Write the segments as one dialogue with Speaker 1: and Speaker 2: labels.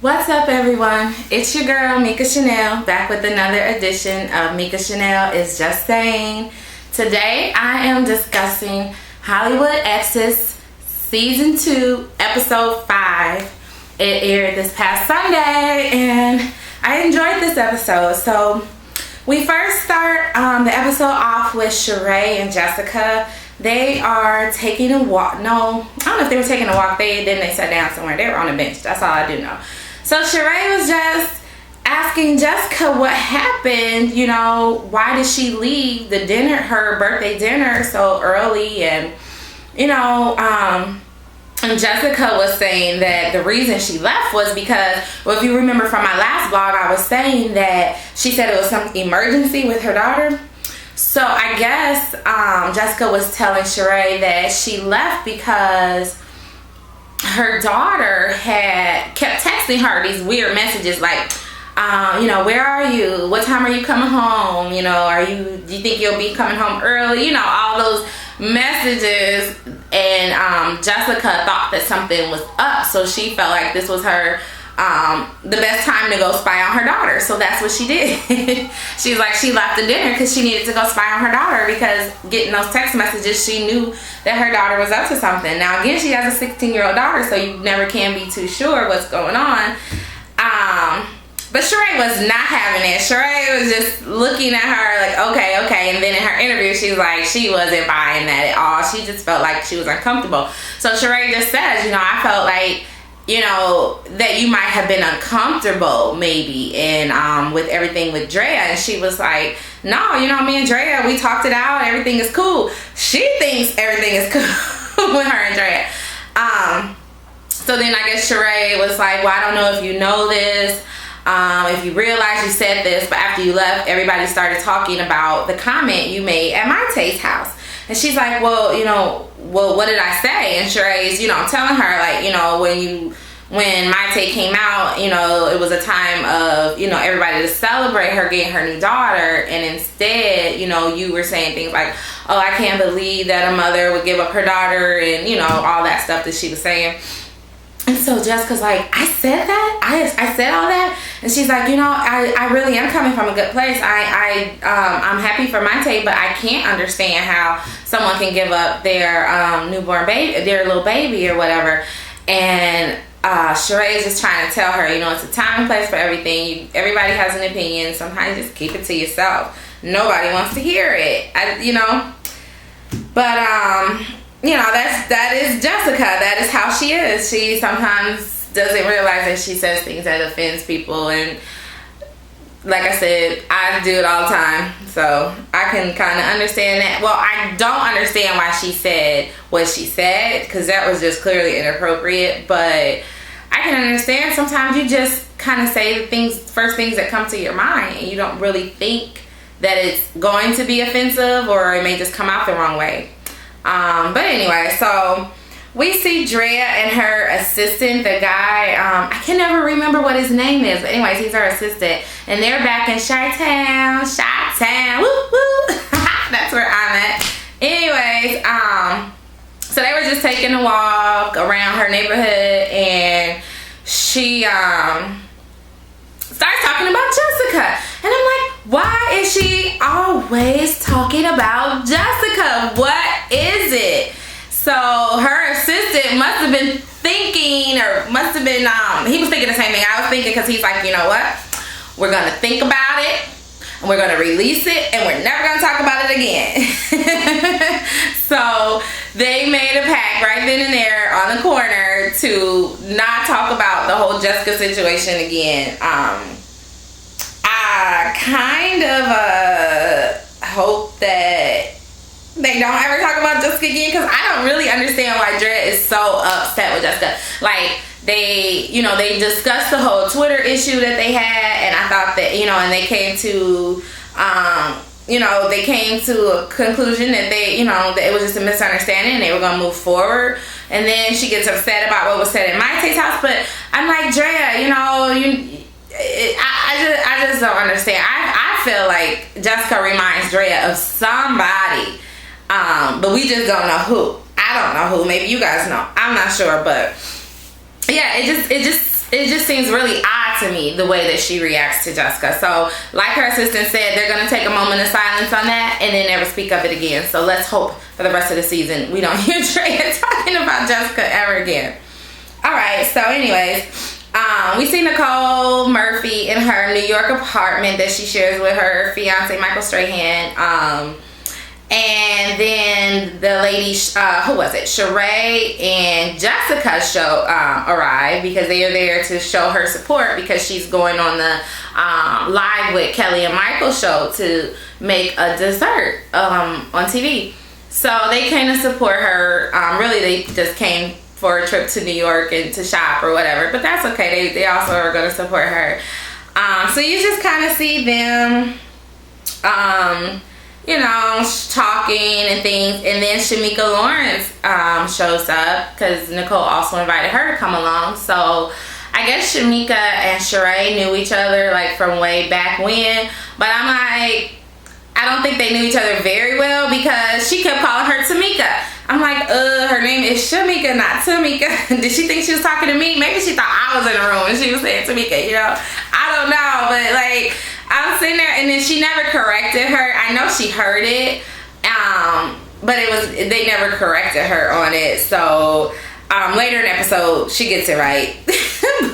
Speaker 1: What's up, everyone? It's your girl Mika Chanel, back with another edition of Mika Chanel is Just Saying. Today I am discussing Hollywood Exes Season 2, Episode 5. It aired this past Sunday and I enjoyed this episode. So we first start the episode off with Sheree and Jessica. They are taking a walk. No, I don't know if they were taking a walk. Then they sat down somewhere. They were on a bench. That's all I do know. So Sheree was just asking Jessica what happened. You know, why did she leave the dinner, her birthday dinner, so early? And and Jessica was saying that the reason she left was because, well, if you remember from my last vlog, I was saying that she said it was some emergency with her daughter. So I guess Jessica was telling Sheree that she left because her daughter had kept texting her these weird messages like, where are you? What time are you coming home? Do you think you'll be coming home early? All those messages. And Jessica thought that something was up, so she felt like this was her the best time to go spy on her daughter. So that's what she did. She's like, she left the dinner because she needed to go spy on her daughter, because getting those text messages, she knew that her daughter was up to something. Now again, she has a 16-year-old daughter, so you never can be too sure what's going on. But Sheree was not having it. Sheree was just looking at her like, okay. And then in her interview, she's like, she wasn't buying that at all. She just felt like she was uncomfortable. So Sheree just says, I felt like, that you might have been uncomfortable maybe and with everything with Drea. And she was like, no, me and Drea, we talked it out, everything is cool. She thinks everything is cool with her and Drea. So then I guess Sheree was like, well, I don't know if you know this, if you realize you said this, but after you left, everybody started talking about the comment you made at Mayte's house. And she's like, well, what did I say? And Sheree's, telling her, like, when Mayte came out, it was a time of, everybody to celebrate her getting her new daughter. And instead, you were saying things like, oh, I can't believe that a mother would give up her daughter, and, all that stuff that she was saying. And so Jessica's like, I said that? I said all that? And she's like, I really am coming from a good place. I'm happy for Mayte, but I can't understand how someone can give up their newborn baby, their little baby or whatever. And Sheree is just trying to tell her, it's a time and place for everything. Everybody has an opinion. Sometimes just keep it to yourself. Nobody wants to hear it. That is Jessica. That is how she is. She sometimes doesn't realize that she says things that offends people, and like I said, I do it all the time, so I can kind of understand that. Well, I don't understand why she said what she said, because that was just clearly inappropriate, but I can understand sometimes you just kind of say the first things that come to your mind, and you don't really think that it's going to be offensive, or it may just come out the wrong way. But anyway, so we see Drea and her assistant, the guy, I can never remember what his name is, but anyways, he's her assistant, and they're back in Chi-Town, woo woo, that's where I'm at. Anyways, so they were just taking a walk around her neighborhood, and she starts talking about Jessica, and I'm like, why is she always talking about Jessica? What is it? So her assistant must have been thinking, or must have been, he was thinking the same thing I was thinking, because he's like, you know what? We're going to think about it, and we're going to release it, and we're never going to talk about it again. So they made a pact right then and there on the corner to not talk about the whole Jessica situation again. I kind of hope that they don't ever talk about Jessica again, because I don't really understand why Drea is so upset with Jessica. Like, they discussed the whole Twitter issue that they had, and I thought that, and they came to, they came to a conclusion that that it was just a misunderstanding and they were going to move forward. And then she gets upset about what was said at Mayte's house, but I'm like, Drea, I just don't understand. I feel like Jessica reminds Drea of somebody, but we just don't know who. I don't know who. Maybe you guys know. I'm not sure, but yeah, it just it just seems really odd to me the way that she reacts to Jessica. So like her assistant said, they're going to take a moment of silence on that and then never speak of it again. So let's hope for the rest of the season we don't hear Drea talking about Jessica ever again. All right, so anyways, we see Nicole Murphy in her New York apartment that she shares with her fiance Michael Strahan. And then the lady, who was it? Sheree and Jessica arrive because they are there to show her support because she's going on the live with Kelly and Michael show to make a dessert on TV. So they came to support her. Really, they just came for a trip to New York and to shop or whatever, but that's okay. They also are going to support her. So you just kind of see them you know, talking and things, and then Shamika Lawrence shows up because Nicole also invited her to come along. So I guess Shamika and Sheree knew each other like from way back when, but I'm like, I don't think they knew each other very well because she kept calling her Tamika. I'm like, her name is Shamika, not Tamika. Did she think she was talking to me? Maybe she thought I was in the room and she was saying Tamika, you know? I don't know, but like, I was sitting there and then she never corrected her. I know she heard it, but they never corrected her on it. So later in the episode, she gets it right.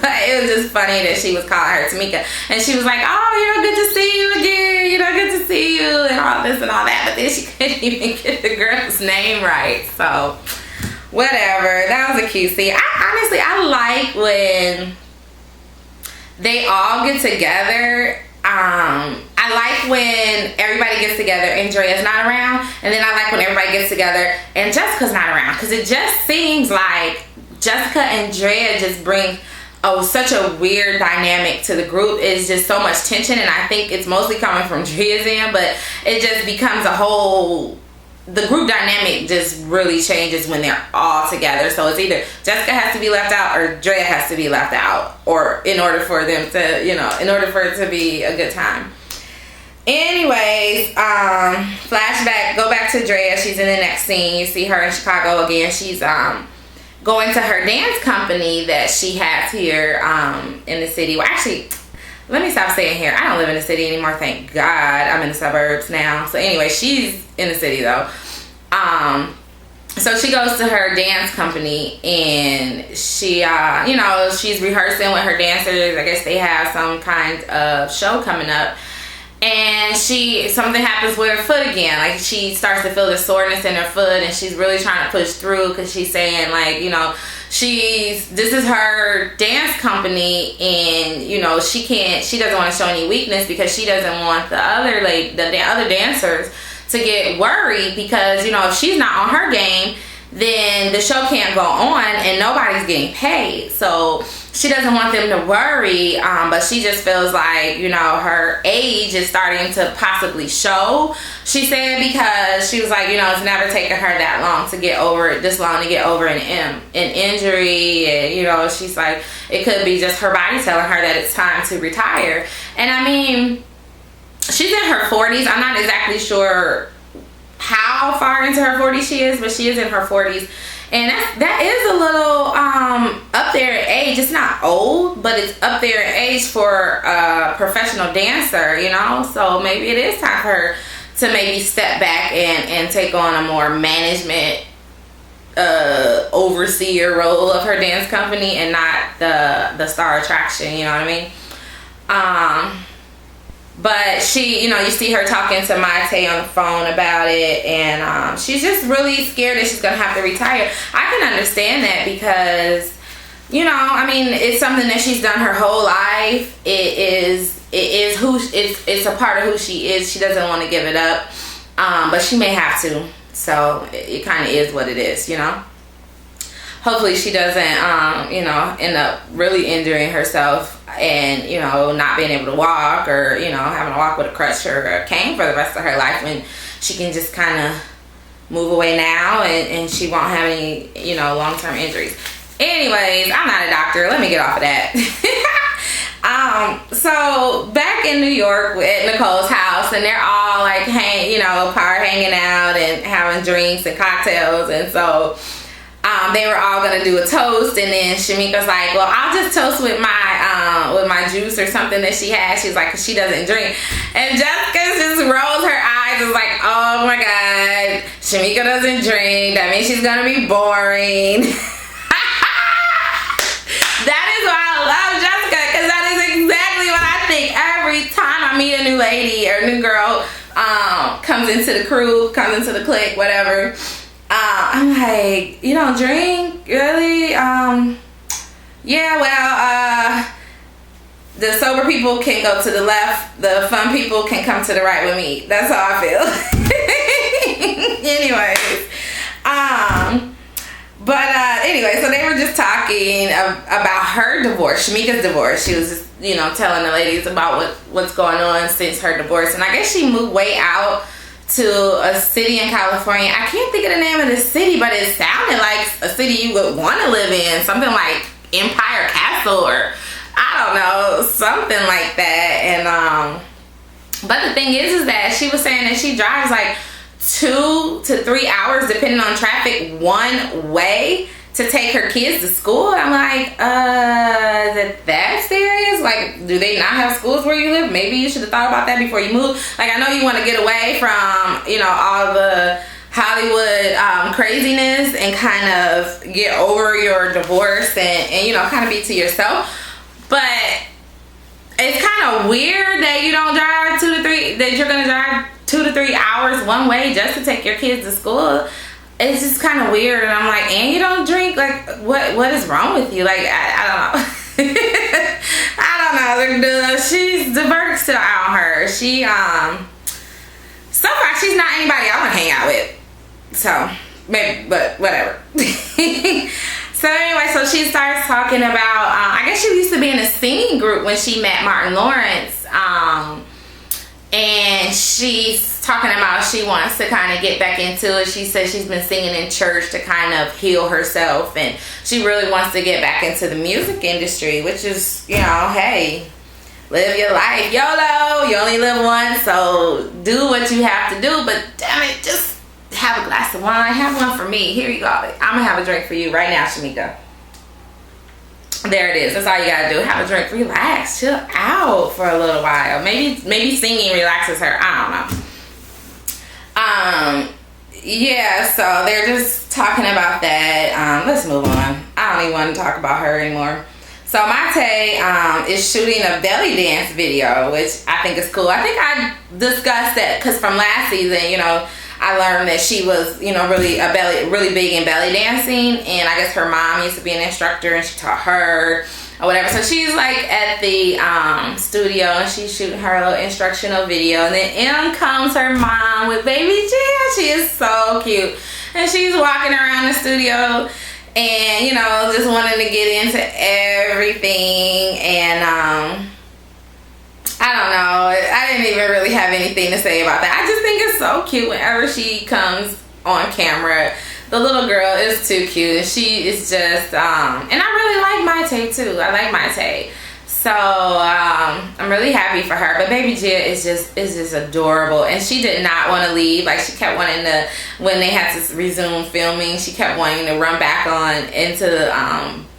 Speaker 1: But it was just funny that she was calling her Tamika. And she was like, oh, you know, good to see you again. You know, good to see you and all this and all that. But then she couldn't even get the girl's name right. So, whatever. That was a cute scene. I like when they all get together. I like when everybody gets together and Drea's not around, and then I like when everybody gets together and Jessica's not around, because it just seems like Jessica and Drea just bring such a weird dynamic to the group. It's just so much tension, and I think it's mostly coming from Drea's end, but it just becomes the group dynamic just really changes when they're all together. So it's either Jessica has to be left out or Drea has to be left out, or in order for them to, you know, in order for it to be a good time. Anyways, flashback, go back to Drea. She's in the next scene. You see her in Chicago again. She's going to her dance company that she has here in the city. Well, actually, let me stop saying here. I don't live in the city anymore, thank God. I'm in the suburbs now. So anyway, she's in the city though. So she goes to her dance company and she, you know, she's rehearsing with her dancers. I guess they have some kind of show coming up. And something happens with her foot again. Like, she starts to feel the soreness in her foot, and she's really trying to push through because she's saying, like, you know, this is her dance company, and, you know, she doesn't want to show any weakness because she doesn't want the other dancers to get worried, because, you know, if she's not on her game, then the show can't go on and nobody's getting paid. So she doesn't want them to worry, but she just feels like, you know, her age is starting to possibly show, she said, because she was like, you know, it's never taken her that long to get over an injury. And, you know, she's like, it could be just her body telling her that it's time to retire. And I mean, she's in her 40s. I'm not exactly sure how far into her 40s she is, but she is in her 40s, and that is a little up there in age. It's not old, but it's up there in age for a professional dancer, you know. So maybe it is time for her to maybe step back and take on a more management overseer role of her dance company and not the star attraction, you know what I mean? But she, you know, you see her talking to Maite on the phone about it, and she's just really scared that she's going to have to retire. I can understand that because, you know, I mean, it's something that she's done her whole life. It's a part of who she is. She doesn't want to give it up, but she may have to. So it kind of is what it is, you know. Hopefully she doesn't, you know, end up really injuring herself and, you know, not being able to walk, or, you know, having to walk with a crutch or a cane for the rest of her life, when she can just kind of move away now and she won't have any, you know, long-term injuries. Anyways, I'm not a doctor. Let me get off of that. So back in New York at Nicole's house, and they're all like, hanging out and having drinks and cocktails, and so they were all gonna do a toast, and then Shamika's like, well, I'll just toast with my juice or something that she has. She's like, 'cause she doesn't drink. And Jessica just rolls her eyes, is like, oh my God, Shamika doesn't drink. That means she's gonna be boring. That is why I love Jessica, because that is exactly what I think every time I meet a new lady or a new girl comes into the crew, comes into the clique, whatever. I'm like, you don't drink? Really? Yeah, well, the sober people can go to the left, the fun people can come to the right with me. That's how I feel. Anyways, anyway, so they were just talking about her divorce, Shamika's divorce. She was just, you know, telling the ladies about what's going on since her divorce. And I guess she moved way out to a city in California. I can't think of the name of the city, but it sounded like a city you would want to live in. Something like Empire Castle, or I don't know, something like that. And but the thing is that she was saying that she drives like 2 to 3 hours, depending on traffic, one way to take her kids to school. I'm like, is it that serious? Like, do they not have schools where you live? Maybe you should have thought about that before you move. Like, I know you want to get away from, you know, all the Hollywood craziness and kind of get over your divorce and you know, kind of be to yourself. But it's kind of weird that you don't drive that you're going to drive 2 to 3 hours one way just to take your kids to school. It's just kind of weird. And I'm like, and you don't drink? Like, what is wrong with you? Like, I don't know. I don't know. She's the verdict's still out on her. She so far she's not anybody I want to hang out with. So maybe, but whatever. So anyway, so she starts talking about, I guess she used to be in a singing group when she met Martin Lawrence. And she's talking about she wants to kind of get back into it. She says she's been singing in church to kind of heal herself, and she really wants to get back into the music industry, which is, you know, hey, live your life. YOLO, you only live once, so do what you have to do. But damn it, just have a glass of wine. Have one for me. Here you go. I'm gonna have a drink for you right now, Shamika. There it is. That's all you gotta do. Have a drink, relax, chill out for a little while. Maybe singing relaxes her. I don't know. Yeah, so they're just talking about that. Let's move on. I don't even want to talk about her anymore. So Mate is shooting a belly dance video, which I think is cool. I think I discussed that because from last season, you know, I learned that she was, you know, really big in belly dancing, and I guess her mom used to be an instructor and she taught her or whatever. So she's like at the studio and she's shooting her little instructional video, and then in comes her mom with baby Gia. She is so cute, and she's walking around the studio and, you know, just wanting to get into everything. And I don't know. I didn't even really have anything to say about that. I just think it's so cute whenever she comes on camera. The little girl is too cute. She is just, and I really like Mate too. I like Mate. So, I'm really happy for her. But baby Gia is just adorable. And she did not want to leave. Like, she kept wanting to, when they had to resume filming, she kept wanting to run back on into,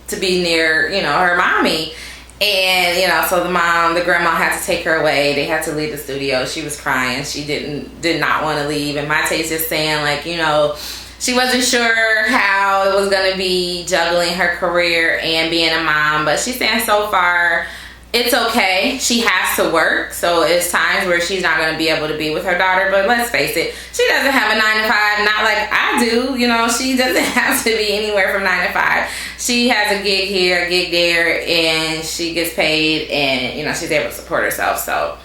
Speaker 1: to be near, you know, her mommy. And, you know, so the grandma had to take her away. They had to leave the studio. She was crying. She did not want to leave. And Mate's just saying, like, you know, she wasn't sure how it was going to be juggling her career and being a mom. But she's saying so far, it's okay. She has to work. So it's times where she's not going to be able to be with her daughter. But let's face it, she doesn't have a 9 to 5, not like I do. You know, she doesn't have to be anywhere from 9 to 5. She has a gig here, a gig there, and she gets paid, and, you know, she's able to support herself. So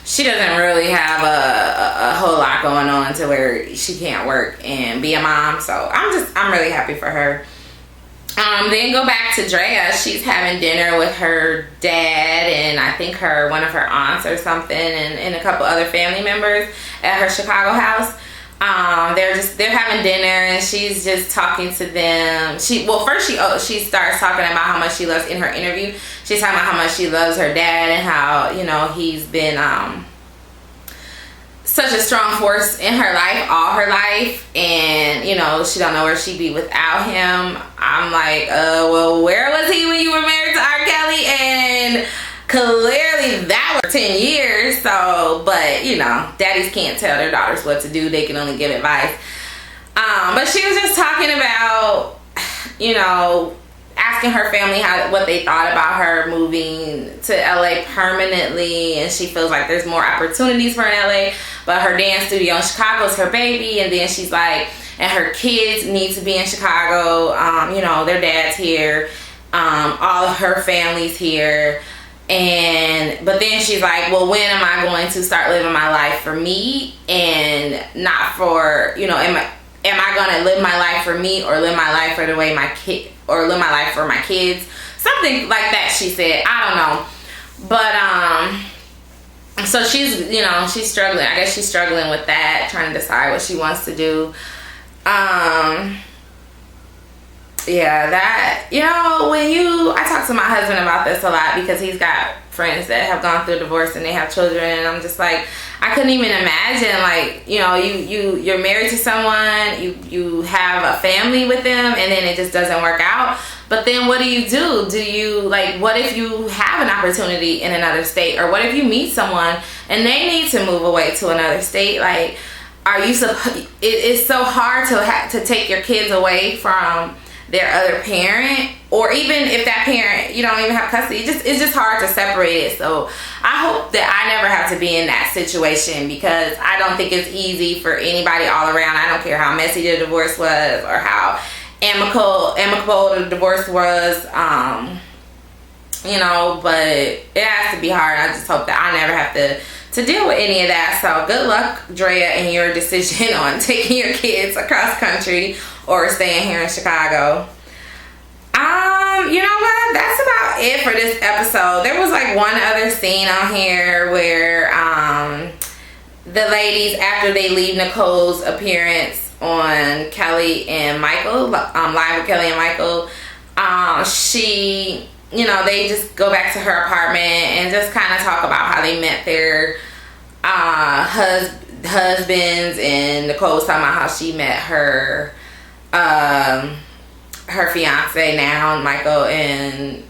Speaker 1: she doesn't really have a whole lot going on to where she can't work and be a mom. So I'm really happy for her. Then go back to Drea. She's having dinner with her dad and I think one of her aunts or something, and a couple other family members at her Chicago house. They're having dinner and she's just talking to them. First she starts talking about how much she loves, in her interview, she's talking about how much she loves her dad and how, you know, he's been such a strong force in her life all her life, and you know, she don't know where she'd be without him. I'm like, well, where was he when you were married to R. Kelly? And clearly that was 10 years. So, but you know, daddies can't tell their daughters what to do, they can only give advice. But she was just talking about, you know, asking her family what they thought about her moving to LA permanently, and she feels like there's more opportunities for her in LA, but her dance studio in Chicago is her baby. And then she's like, and her kids need to be in Chicago, you know, their dad's here, all of her family's here. But then she's like, well, when am I going to start living my life for me and not for, you know, am I going to live my life for me or live my life for the way my kid, or live my life for my kids? Something like that, she said. I don't know. But, so she's, you know, she's struggling. I guess she's struggling with that, trying to decide what she wants to do. Yeah, that, you know, I talk to my husband about this a lot because he's got friends that have gone through divorce and they have children, and I'm just like, I couldn't even imagine, like, you know, you're married to someone, you have a family with them, and then it just doesn't work out. But then what do you do? Do you, like, what if you have an opportunity in another state, or what if you meet someone and they need to move away to another state? Like, it's so hard to take your kids away from their other parent, or even if that parent, you don't even have custody, it's just hard to separate it. So I hope that I never have to be in that situation, because I don't think it's easy for anybody all around. I don't care how messy the divorce was or how amicable the divorce was, you know, but it has to be hard. I just hope that I never have to deal with any of that. So good luck, Drea, in your decision on taking your kids across country or staying here in Chicago. You know what? That's about it for this episode. There was like one other scene on here where the ladies, after they leave Nicole's appearance on Kelly and Michael, live with Kelly and Michael, you know, they just go back to her apartment and just kind of talk about how they met their husbands, and Nicole was talking about how she met her fiance now, Michael, and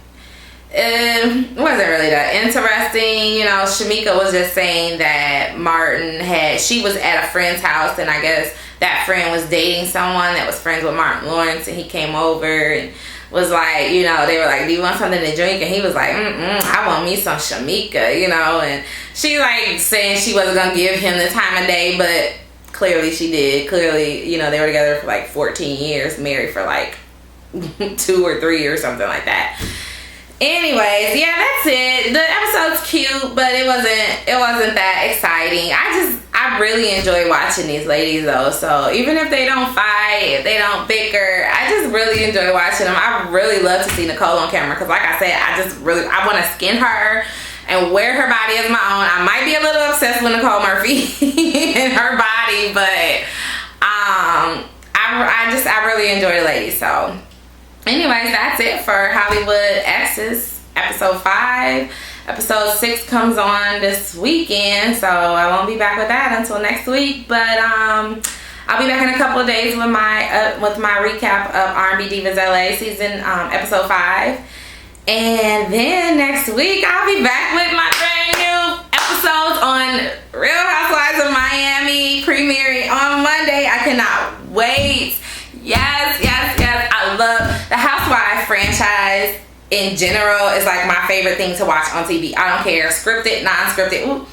Speaker 1: it wasn't really that interesting. You know, Shamika was just saying that she was at a friend's house, and I guess that friend was dating someone that was friends with Martin Lawrence, and he came over and was like, you know, they were like, do you want something to drink? And he was like, I want me some Shamika, you know. And she like saying she wasn't gonna give him the time of day, but clearly she did. Clearly, you know, they were together for like 14 years, married for like 2 or 3 or something like that. Anyways, yeah, that's it. The episode's cute, but it wasn't that exciting. I really enjoy watching these ladies though. So even if they don't fight, if they don't bicker, I just really enjoy watching them. I really love to see Nicole on camera, because like I said, I want to skin her and wear her body as my own. I might be a little obsessed with Nicole Murphy and her body, but I really enjoy the ladies. So anyways, that's it for Hollywood Exes episode 5. Episode 6 comes on this weekend, so I won't be back with that until next week. But I'll be back in a couple of days with my recap of R&B Divas LA season episode 5. And then next week I'll be back with my brand new episodes on Real Housewives of Miami, premiering on Monday. I cannot wait. Yes. I love the Housewives franchise in general. Is like my favorite thing to watch on TV. I don't care, scripted, non-scripted. Ooh,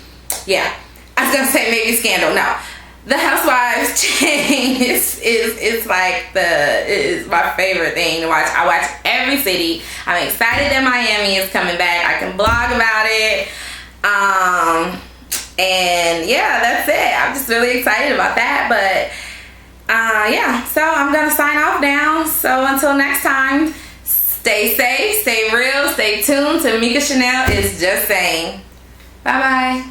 Speaker 1: yeah, I was gonna say maybe Scandal. No, the Housewives chain is my favorite thing to watch. I watch every city. I'm excited that Miami is coming back. I can blog about it. And yeah, that's it. I'm just really excited about that. But yeah, so I'm gonna sign off now. So until next time, stay safe, stay real, stay tuned to Mika Chanel Is Just Saying. Bye bye.